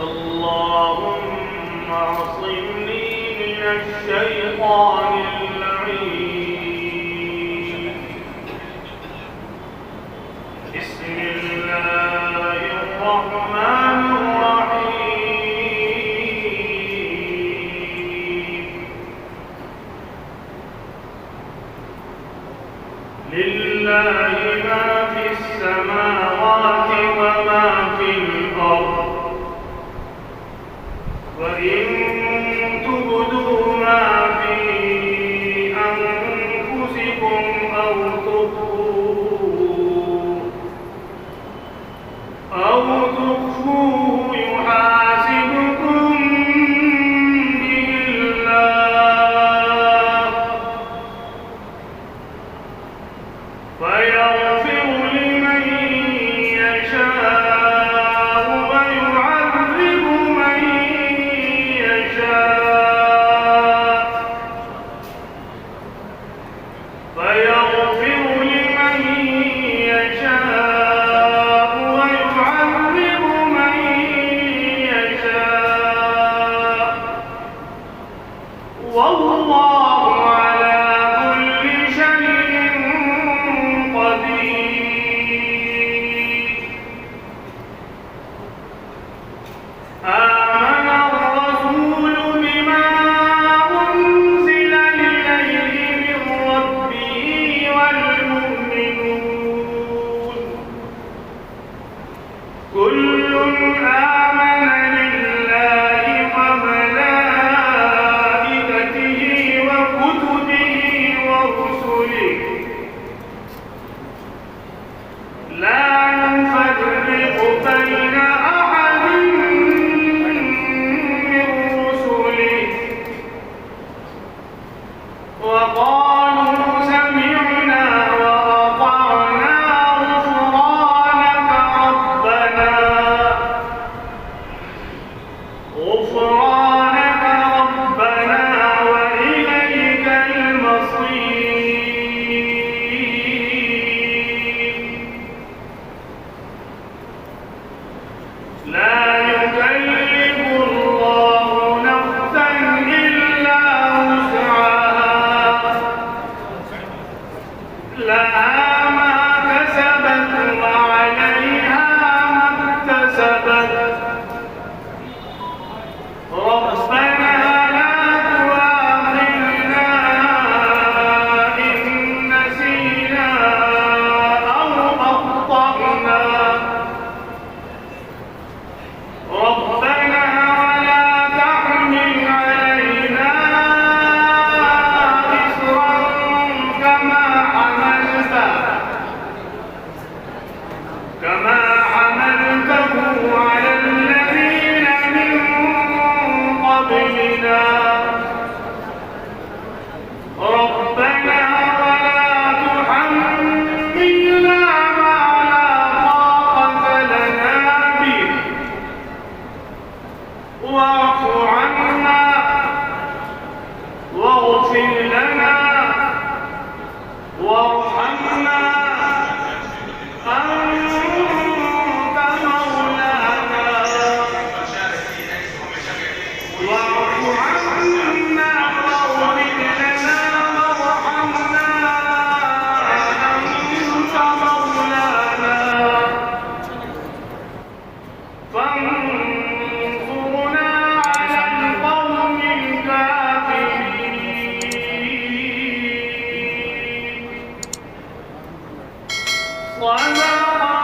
اللهم اعصمني من الشيطان اللعين. بسم الله الرحمن الرحيم. لله ما في السماوات وما في الأرض، وإن تبدوا ما في أنفسكم أو تخفوه يحاسبكم به الله، فيغفر لمن يشاء ويعذب من يشاء، فيغفر لمن يشاء ويعذب من يشاء، والله على كل شيء قدير. آمن الرسول بما أنزل إليه من ربه والمؤمنون، كل آمن بالله وملائكته وكتبه ورسله لا نفرق بين أحد من رسله، وقالوا سمعنا وأطعنا غفرانك ربنا وإليك المصير. لا يكلف الله نفسا إلا وسعها، لها ما كسبت وعليها ما اكتسبت. ربنا لا تؤاخذنا إن نسينا أو أخطأنا، ربنا ولا تحمل علينا إصرا كما حملته على الذين من قبلنا، ربنا ولا تحملنا ما لا طاقة لنا به، واعف عنا واغفر لنا وارحمنا، أنت مولانا، واعف عنا واغفر لنا وارحمنا، أنت مولانا، فانصرنا على القوم الكافرين. صدق